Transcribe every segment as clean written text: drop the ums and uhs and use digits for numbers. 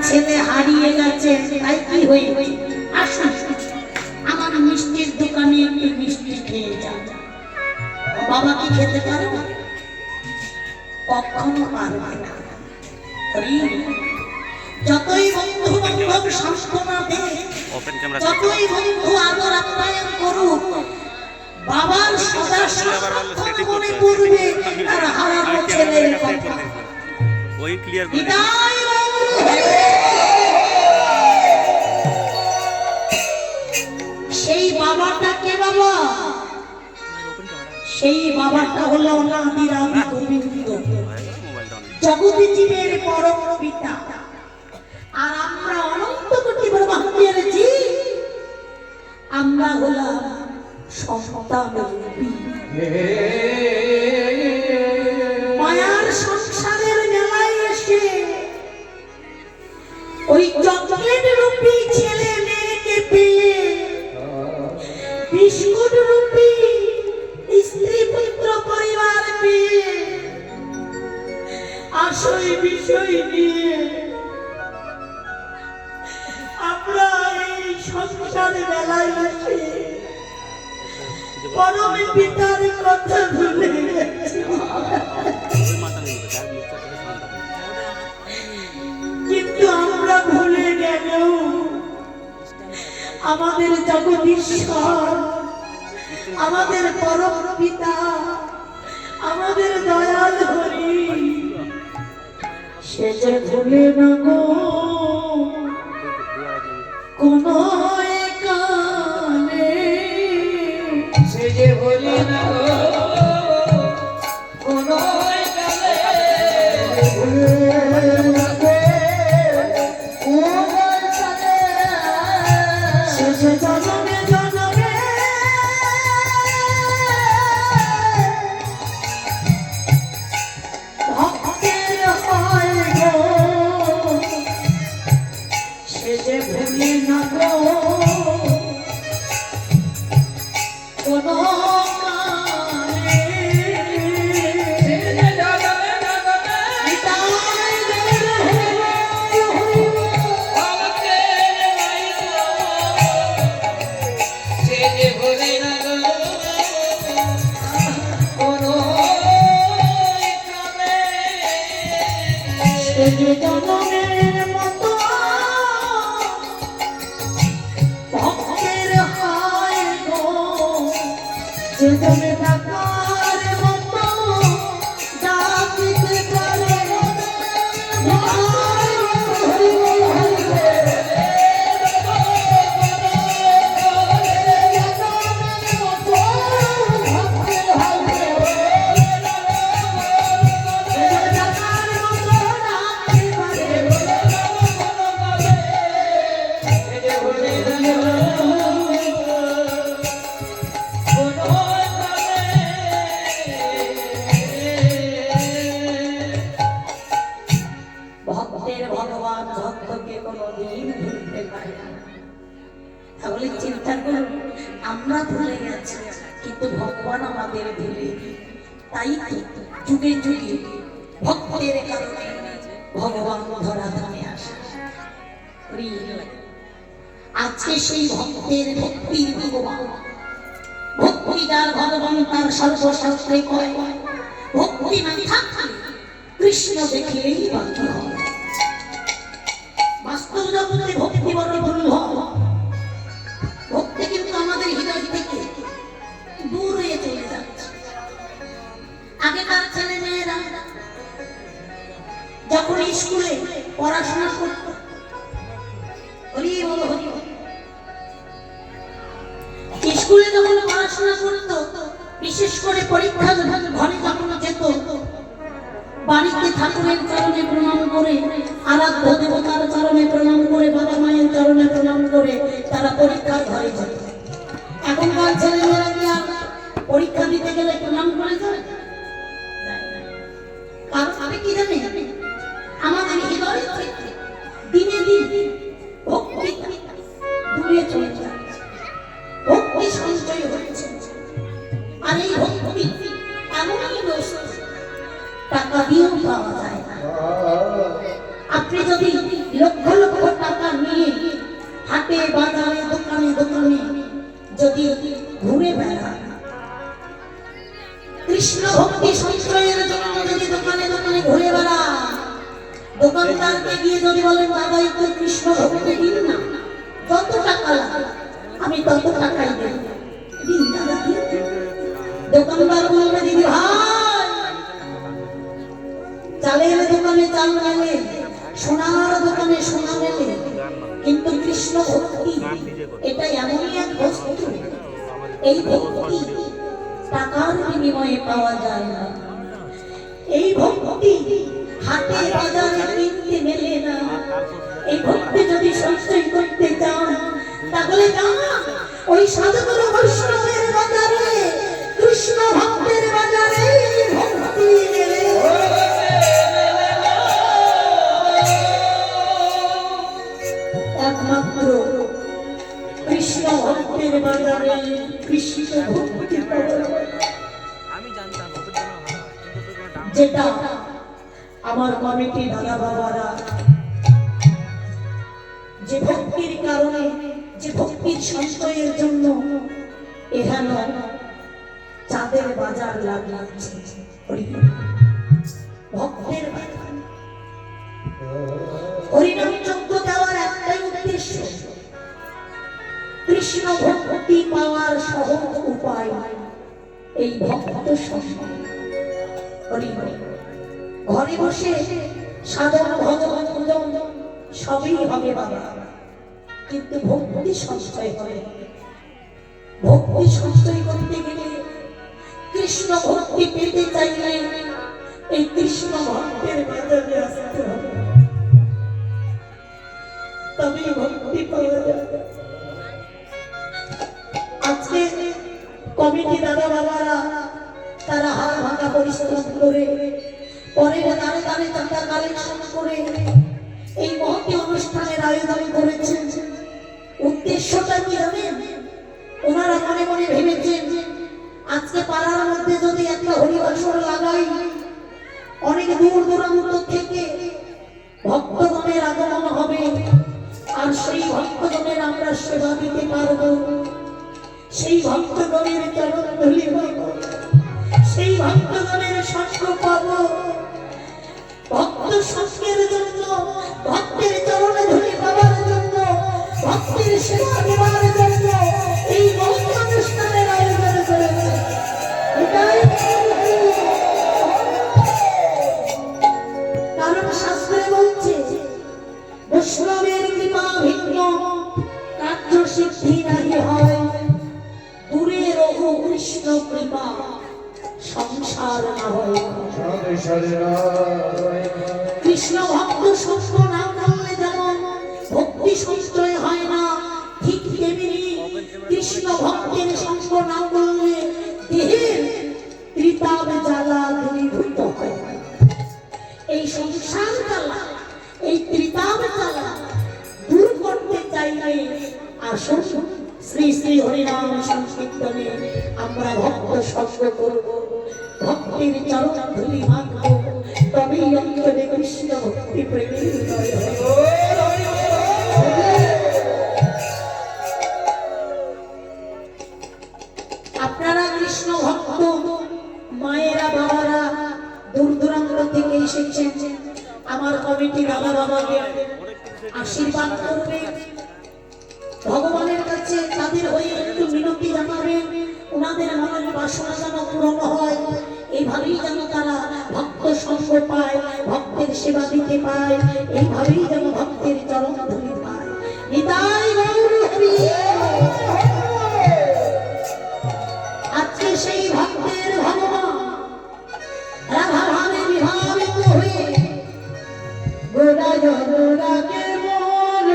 ছেলে হারিয়ে গেছে, তাই কি হয়েছে? আসুন আমার মিষ্টির দোকানে একটু মিষ্টি খেয়ে যান। বাবা কি খেতে পারবে? কখনো পারবে না। যতই বন্ধু বান্ধব সান্ত্বনা দেয়, যতই বন্ধু আদর আপ্যায়ন করুক, বাবার সদা সর্বক্ষণ মনে পড়বে তার হারানো ছেলের কথা। ওই ক্লিয়ার করে সেই বাবাটা কে বাবা? সেই বাবাটা হলো অনাদির আদি গোবিন্দ, জগৎ জীবের পরম পিতা। আর আমরা অনন্ত কোটি ব্রহ্মাণ্ডের জীব, আমরা হলাম সন্তান রূপী। মায়ার সংসারের মেলায় এসে ওই চকলেট রূপী ছেলে মেয়েকে পেয়ে, বিস্কুট রূপী স্ত্রী পুত্র পরিবার পেয়ে, আসল বিষয় নিয়ে আমরা এই সংসার মেলায় এসে পরম পিতার কথা ভুলে গেছি। কিন্তু আমরা ভুলে গেলেও আমাদের জগদীশ্বর, আমাদের পরম পিতা, আমাদের দয়াল হরি সে যে ভুলে না গো কোন কানে, সে যে ভুলে না গো কোন ভক্তের হয় গো যে তুমি ডাকার মতো ডাকিতে পারে। ভগবান ভক্তকে কোনদিন ভুলতে পারে না। তাহলে চিন্তা করুন, আমরা ভুলে গেছি কিন্তু ভগবান আমাদের ভুলেনি। তাই যুগে যুগে ভক্তের কারণে ভগবান ধরাধামে আসে। আজকে সেই ভক্তের ভক্তির ভগবান, ভক্তি যার ভগবান তার সর্বশাস্ত্রে কয়, ভক্তি না থাকলে কৃষ্ণ দেখলেই বাকি হয়। বাস্তব জগতে ভক্তি বড় দুর্লভ। ভক্তি কিন্তু আমাদের হৃদয় থেকে দূর হয়ে চলে যাচ্ছে। আগেকার ছেলে মেয়েরা যখন স্কুলে পড়াশোনা করত, স্কুলে যখন পড়াশোনা করত, বিশেষ করে পরীক্ষা ঘরে যখন যেত, বাড়িতে ঠাকুরের চরণে প্রণাম করে, আরাধ্য দেবতার চরণে প্রণাম করে, বাবা মায়ের চরণে প্রণাম করে তারা পরীক্ষার ঘরে যেত। এখনকার ছেলেমেয়েরা কি আর পরীক্ষা দিতে গেলে প্রণাম করে যায়? কারণ আমি কি জানি, আমাদের হৃদয় থেকে দিনে দিন ভক্তি দূরে চলে যাচ্ছে, ভক্তি সঞ্চয় হচ্ছে। আর এই ভক্তি এমনই বস্তু টাকা দিয়েও পাওয়া যায় না। আপনি যদি লক্ষ দোকানদারকে গিয়ে যদি বলেন দাদা একটু কৃষ্ণ ভক্তি দিন না, যত টাকা লাগে আমি তত টাকাই দেব, দিন দাদা দিন। দোকানদার বলবে দিদি ভাই চালের দোকানে চাল মেলে, সোনার দোকানে সোনা মেলে, কিন্তু কৃষ্ণ ভক্তি এটা এমনই এক বস্তু, এই ভক্তি টাকার বিনিময়ে পাওয়া যায় না, এই ভক্তি হাটে বাজারে কিনতে মেলে না। এই ভক্তি যদি সঞ্চয় করতে চান তাহলে যান ওই সাধুগুরু বৈষ্ণবের বাজারে, কৃষ্ণ ভক্তের বাজারে ভক্তি মেলে। একমাত্র কৃষ্ণ ভক্তের বাজারে কৃষ্ণ ভক্তি পাওয়া যায়। যেটা আমার কমিটি দাদা বাবারা যে ভক্তির কারণে, যে ভক্তির সঞ্চয়ের জন্য এখানে চাঁদের বাজার লাগিয়েছে, ভক্তের বাজার। হরিনাম যজ্ঞ দেওয়ার একটাই উদ্দেশ্য, কৃষ্ণ ভক্তি পাওয়ার সহজ উপায় এই ভক্ত সঙ্গ। ঘরে বসে সাধন ভজন পূজন সবই হবে বাবা, কিন্তু ভক্তি সঞ্চয় হবে। ভক্তি সঞ্চয় করতে গেলে, কৃষ্ণ ভক্তি পেতে চাইলে এই কৃষ্ণ ভক্তের বাজারে আসতে হবে, তবে ভক্তি পাওয়া যাবে। আজকে কমিটি দাদা বাবারা তারা হাত ভাঙা পরিশ্রম করে পরে দাঁড়ে দাঁড়ে চাঁদা কালেকশন করে এই মহতি অনুষ্ঠানের আয়োজন করেছেন। উদ্দেশ্যটা কি জানেন? ওনারা মনে মনে ভেবেছেন আজকে পাড়ার মধ্যে যদি একটা হরিবাসর লাগাই, অনেক দূর দূরান্ত থেকে ভক্তগণের আগমন হবে, আর সেই ভক্তগণের আমরা সেবা দিতে পারবো, সেই ভক্তগণের চরণ ধুলি পাব, সেই ভক্তগণের সঙ্গ পাব। ভক্ত সঙ্গের জন্য, ভক্তের চরণে ধুলি পাবার জন্য, ভক্তের সেবা দেওয়ার জন্য এই মহৎ অনুষ্ঠানের আয়োজন করেছে। কারণ শাস্ত্রে বলছে বৈষ্ণবের কৃপা ভিন্ন কার্য সিদ্ধি নাহি হয়, দূরে রঘু কৃষ্ণ কৃপা সংসার না হয়। কৃষ্ণ ভক্ত সঙ্গ না করলে যেমন ভক্তি সঞ্চয় হয় না, ঠিক তেমনি কৃষ্ণ ভক্তের সঙ্গ না করলে দেহের ত্রিতাপ জ্বালা দূরীভূত হয়। এই সংসার জ্বালা, এই ত্রিতাপ জ্বালা দূর করতে চাইলে আসুন শ্রী শ্রী হরিনাম সংকীর্তনে আমরা ভক্ত সঙ্গ করব, ভক্তির চরণ ধুলি মাখব, তবেই অন্তরে কৃষ্ণ ভক্তি প্রেমের উদয় হবে। আপনারা কৃষ্ণ ভক্ত মায়েরা বাবারা দূর দূরান্ত থেকে এসেছেন, আমার কমিটি দাদা বাবাকে আশীর্বাদ করবে, ভগবানের কাছে তাদের হয়ে একটু মিনতি জানাবেন, ওনাদের মনের বাসনা যেন পূরণ হয়, এইভাবেই যেন তারা ভক্ত সঙ্গ পায়, ভক্তের সেবা দিতে পায়, এইভাবেই যেন ভক্তের চরণ ধুলি পায়। নিতাই গৌর হরি। আজকে সেই ভক্তের ভগবান রাধা ভাবে বিভাবিত হয়ে গোড়া জগরাকে মোর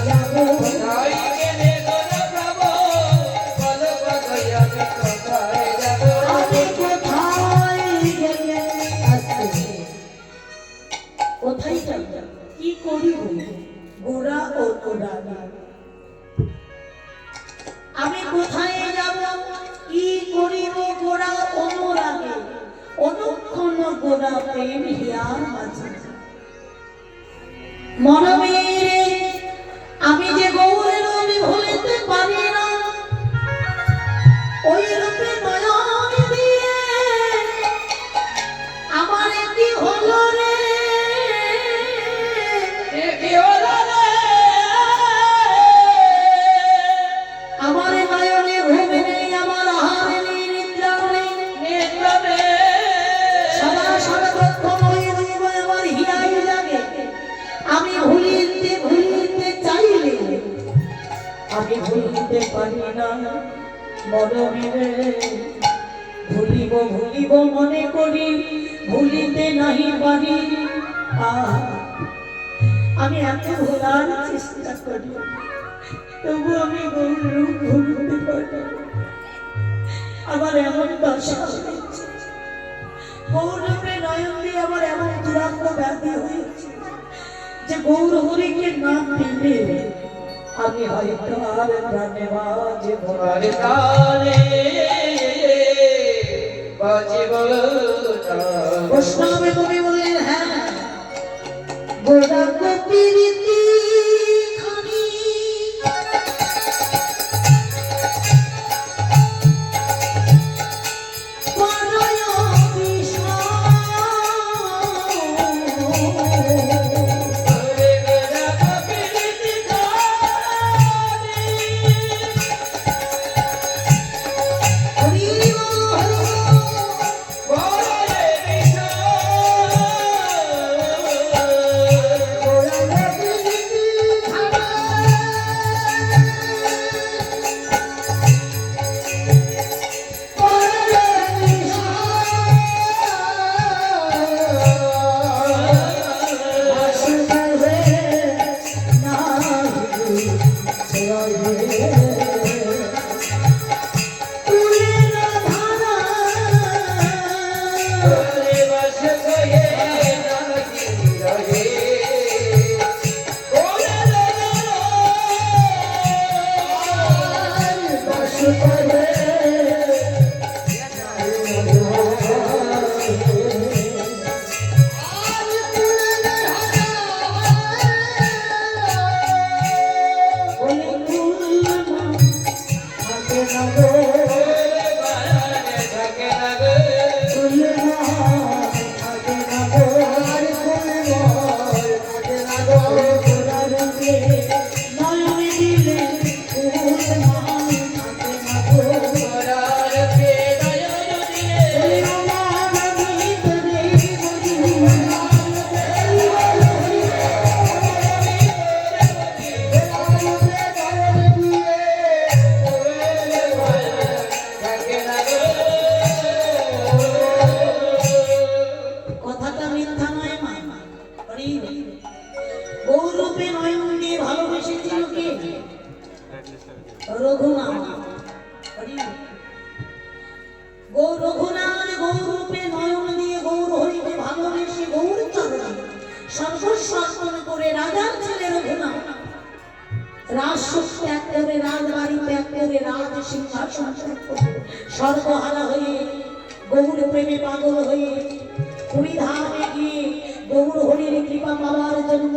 যাব কোথায় গেলে গো প্রভু বলো গো আমি কোথায় যাব আমি কোথায় গেলে আসতে কোথায় যাব কি করিব গোরা ও গোরা আমি কোথায় যাব কি করিব গোরা অনুরাগে অনুক্ষণ গোরা প্রেম হিয়ার মাঝে মনবীরে আমি যে গৌরের আমি ভুলিতে পারি না ওই রূপে নয়ন দিয়ে আমার কি হলো রে কি হলো রে আমার নয়নে ঘুম নেই আমার আহারে নেই নিদ্রা নেই নিদ্রাবে সদা সর্বক্ষণ ওই রূপ আমার হিয়াই জাগে আমি ভুলিতে চাইলে আমি ভুলিতে পারি না মরমিরে ভুলিব মনে করি ভুলিতে নাহি পারি আমি এত ভোলার চেষ্টা করি তবু আমি গৌর রূপ ভুলতে পারি না। আমার এমন দশা হয়েছে গৌর রূপে নয়ন দিয়ে আমার এমন দুরান্ত ব্যাধি হয়েছে যে গৌর হরিকে না পেলে আমি হয়তো আর প্রাণে বাজে তোমার কানে বাজিব না বৈষ্ণবে কবি বললেন হ্যাঁ গোরা কপিরিতি খানি পরয় কৃষ্ণ কথাটা মিথ্যা নয় মা গৌরূপে নয়ন দিয়ে ভালোবেসেছিল কে রঘুনাথ রঘুনাথ গৌরূপে নয়ন দিয়ে গৌর হরিকে ভালোবেসে গৌর চরণে সর্বস্ব অর্পণ করে রাজার ছেলে রঘুনাথ রাজসুখ ত্যাগ করে রাজবাড়ি ত্যাগ করে রাজ সিংহাসন ত্যাগ করে সর্বহারা হয়ে গৌর প্রেমে পাগল হয়ে পুরীধামে গিয়ে গৌর হরির কৃপা পাওয়ার জন্য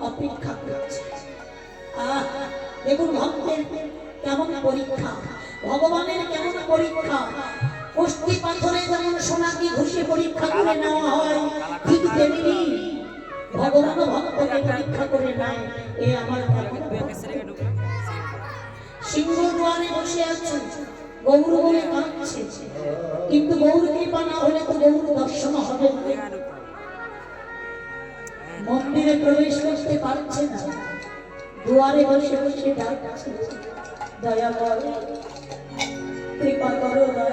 অপেক্ষা করছে। দেখুন ভক্তের কেমন পরীক্ষা, ভগবানের কেমন পরীক্ষা। কষ্টি পাথরে যেমন সোনাকে ঘষে পরীক্ষা করে নেওয়া হয়, ঠিক তেমনি ভগবান ভক্তকে পরীক্ষা করে নেয়। এ আমার সিংহ দুয়ারে বসে আছে, গৌর বলে কাঁদছে, কিন্তু গৌর কৃপা না হলে তো গৌর দর্শন হবে না। মন্দিরে প্রবেশ করতে পারছে না, দুয়ারে বসে বসে ডাকছে, দয়া করো, কৃপা করো, দয়া